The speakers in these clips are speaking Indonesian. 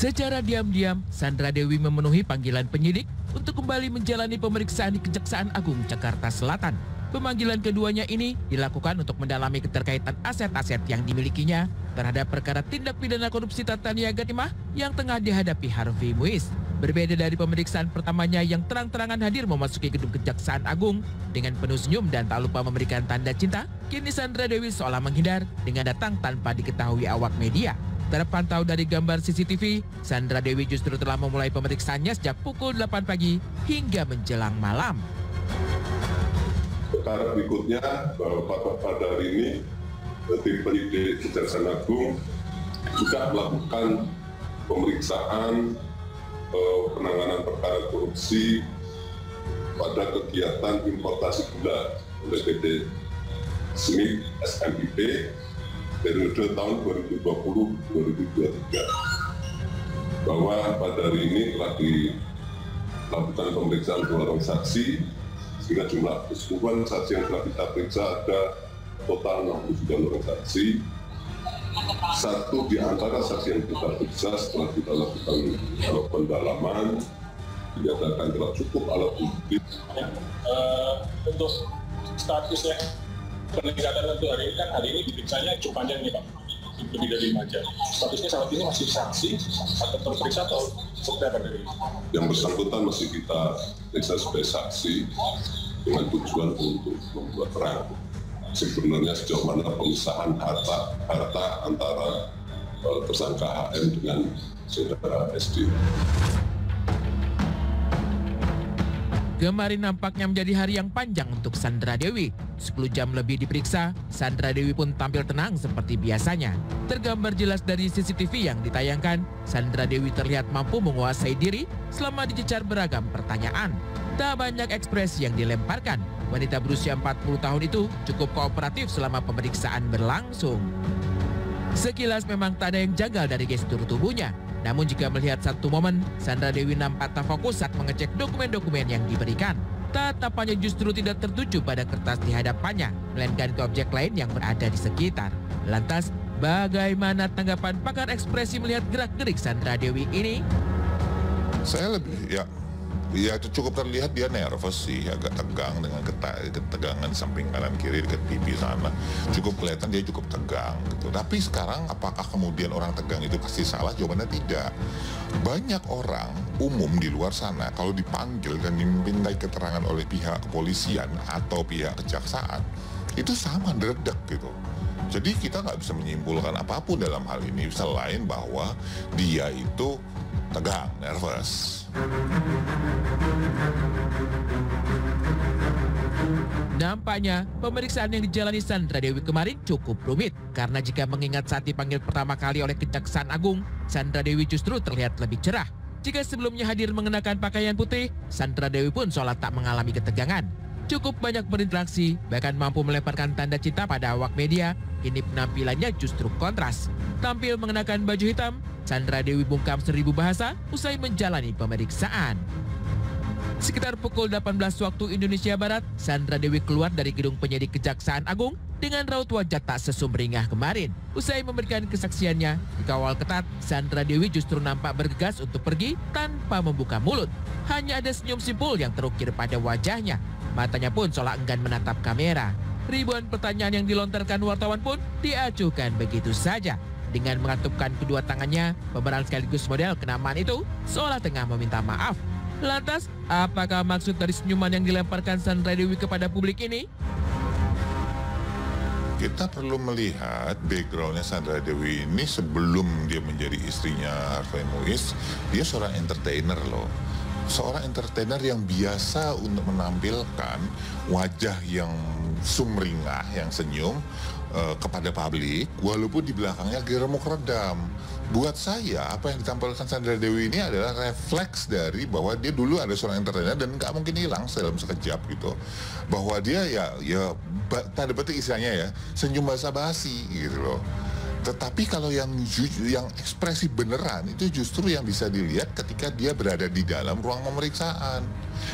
Secara diam-diam, Sandra Dewi memenuhi panggilan penyidik untuk kembali menjalani pemeriksaan di Kejaksaan Agung Jakarta Selatan. Pemanggilan keduanya ini dilakukan untuk mendalami keterkaitan aset-aset yang dimilikinya terhadap perkara tindak pidana korupsi tata niaga timah yang tengah dihadapi Harvey Muiz. Berbeda dari pemeriksaan pertamanya yang terang-terangan hadir memasuki gedung Kejaksaan Agung dengan penuh senyum dan tak lupa memberikan tanda cinta, kini Sandra Dewi seolah menghindar dengan datang tanpa diketahui awak media. Terpantau dari gambar CCTV, Sandra Dewi justru telah memulai pemeriksaannya sejak pukul 8 pagi hingga menjelang malam. Perkara berikutnya bahwa pada hari ini tim penyidik Kejaksaan Agung juga melakukan pemeriksaan penanganan perkara korupsi pada kegiatan importasi gula oleh PT Smith SMIP periode tahun 2020-2023, bahwa pada hari ini telah dilakukan pemeriksaan 2 orang saksi, sehingga jumlah keseluruhan saksi yang telah kita periksa ada total 69 orang saksi. Satu di antara saksi yang kita periksa setelah kita lakukan pendalaman dinyatakan telah cukup alat bukti. Untuk statusnya peningkatan untuk hari ini diperiksanya cukup panjang nih Pak, lebih dari 5 jam. Statusnya saat ini masih saksi atau terperiksa atau seperti apa dari? Yang bersangkutan masih kita periksa sebagai saksi dengan tujuan untuk membuat terang sebenarnya sejauh mana pemisahan harta antara tersangka HM dengan saudara SD. Kemarin nampaknya menjadi hari yang panjang untuk Sandra Dewi. 10 jam lebih diperiksa, Sandra Dewi pun tampil tenang seperti biasanya. Tergambar jelas dari CCTV yang ditayangkan, Sandra Dewi terlihat mampu menguasai diri selama dicecar beragam pertanyaan. Tak banyak ekspresi yang dilemparkan. Wanita berusia 40 tahun itu cukup kooperatif selama pemeriksaan berlangsung. Sekilas memang tak ada yang janggal dari gestur tubuhnya. Namun jika melihat satu momen, Sandra Dewi nampak tak fokus saat mengecek dokumen-dokumen yang diberikan. Tatapannya justru tidak tertuju pada kertas di hadapannya, melainkan ke objek lain yang berada di sekitar. Lantas, bagaimana tanggapan pakar ekspresi melihat gerak-gerik Sandra Dewi ini? Saya lebih, ya itu cukup terlihat dia nervous sih, agak tegang dengan ketegangan samping kanan kiri dekat pipi sana. Cukup kelihatan dia cukup tegang gitu. Tapi sekarang apakah kemudian orang tegang itu pasti salah? Jawabannya tidak. Banyak orang umum di luar sana kalau dipanggil dan dimintai keterangan oleh pihak kepolisian atau pihak kejaksaan itu sama dredeg gitu. Jadi kita nggak bisa menyimpulkan apapun dalam hal ini selain bahwa dia itu tegang, nervous. Nampaknya pemeriksaan yang dijalani Sandra Dewi kemarin cukup rumit. Karena jika mengingat saat dipanggil pertama kali oleh Kejaksaan Agung, Sandra Dewi justru terlihat lebih cerah. Jika sebelumnya hadir mengenakan pakaian putih, Sandra Dewi pun seolah tak mengalami ketegangan. Cukup banyak berinteraksi, bahkan mampu melemparkan tanda cinta pada awak media. Kini penampilannya justru kontras. Tampil mengenakan baju hitam, Sandra Dewi bungkam 1000 bahasa usai menjalani pemeriksaan. Sekitar pukul 18 waktu Indonesia Barat, Sandra Dewi keluar dari gedung penyidik Kejaksaan Agung dengan raut wajah tak sesumringah kemarin. Usai memberikan kesaksiannya, dikawal ketat, Sandra Dewi justru nampak bergegas untuk pergi tanpa membuka mulut. Hanya ada senyum simpul yang terukir pada wajahnya. Matanya pun seolah enggan menatap kamera. Ribuan pertanyaan yang dilontarkan wartawan pun diacuhkan begitu saja. Dengan mengatupkan kedua tangannya, pemeran sekaligus model kenamaan itu seolah tengah meminta maaf. Lantas, apakah maksud dari senyuman yang dilemparkan Sandra Dewi kepada publik ini? Kita perlu melihat backgroundnya Sandra Dewi ini sebelum dia menjadi istrinya Harvey Muiz. Dia seorang entertainer loh. Seorang entertainer yang biasa untuk menampilkan wajah yang sumringah, yang senyum kepada publik, walaupun di belakangnya remuk redam. Buat saya, apa yang ditampilkan Sandra Dewi ini adalah refleks dari bahwa dia dulu ada seorang entertainer dan nggak mungkin hilang dalam sekejap gitu. Bahwa dia ya tanda petik istilahnya ya, senyum basa-basi gitu loh. Tetapi kalau yang ekspresi beneran itu justru yang bisa dilihat ketika dia berada di dalam ruang pemeriksaan.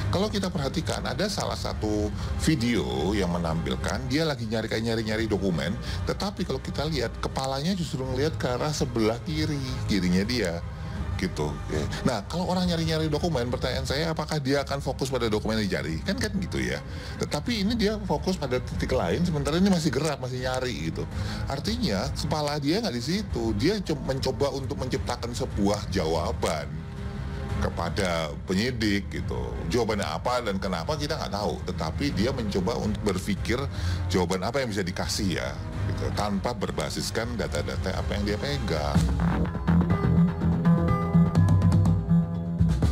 Kalau kita perhatikan ada salah satu video yang menampilkan dia lagi nyari dokumen, tetapi kalau kita lihat kepalanya justru ngelihat ke arah sebelah kirinya dia. gitu. Ya. Nah, kalau orang nyari-nyari dokumen, pertanyaan saya apakah dia akan fokus pada dokumen yang dicari? Kan gitu ya. Tetapi ini dia fokus pada titik lain, sementara ini masih gerak, masih nyari gitu. Artinya kepala dia nggak di situ. Dia mencoba untuk menciptakan sebuah jawaban kepada penyidik gitu. Jawabannya apa dan kenapa kita nggak tahu. Tetapi dia mencoba untuk berpikir jawaban apa yang bisa dikasih ya, gitu, tanpa berbasiskan data-data apa yang dia pegang.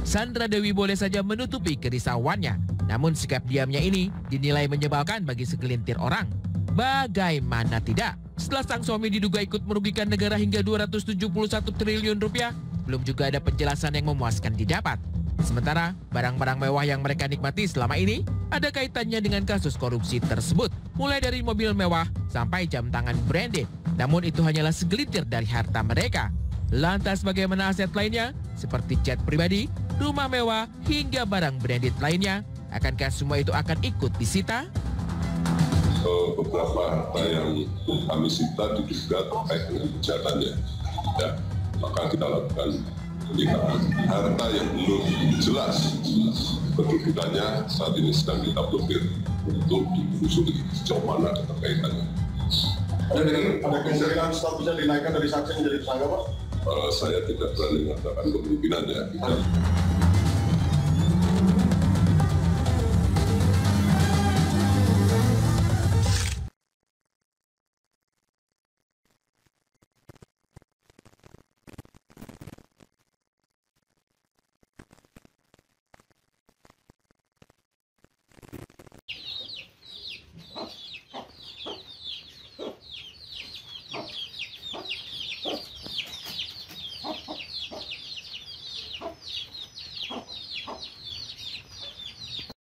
Sandra Dewi boleh saja menutupi kerisauannya, namun sikap diamnya ini dinilai menyebalkan bagi segelintir orang. Bagaimana tidak? Setelah sang suami diduga ikut merugikan negara hingga 271 triliun rupiah, belum juga ada penjelasan yang memuaskan didapat. Sementara barang-barang mewah yang mereka nikmati selama ini ada kaitannya dengan kasus korupsi tersebut, mulai dari mobil mewah sampai jam tangan branded. Namun itu hanyalah segelintir dari harta mereka. Lantas bagaimana aset lainnya seperti jet pribadi, rumah mewah hingga barang branded lainnya? Akankah semua itu akan ikut disita? Beberapa harta yang kami sita diduga terkait dengan kejahatannya. Ya, maka kita lakukan peliharaan. Harta yang belum jelas kedudukannya saat ini sedang kita blokir untuk ditelusuri sejauh mana keterkaitannya. Ada kemungkinan statusnya dinaikkan dari saksi menjadi tersangka, Pak? Saya tidak berani mengatakan kemungkinan ya.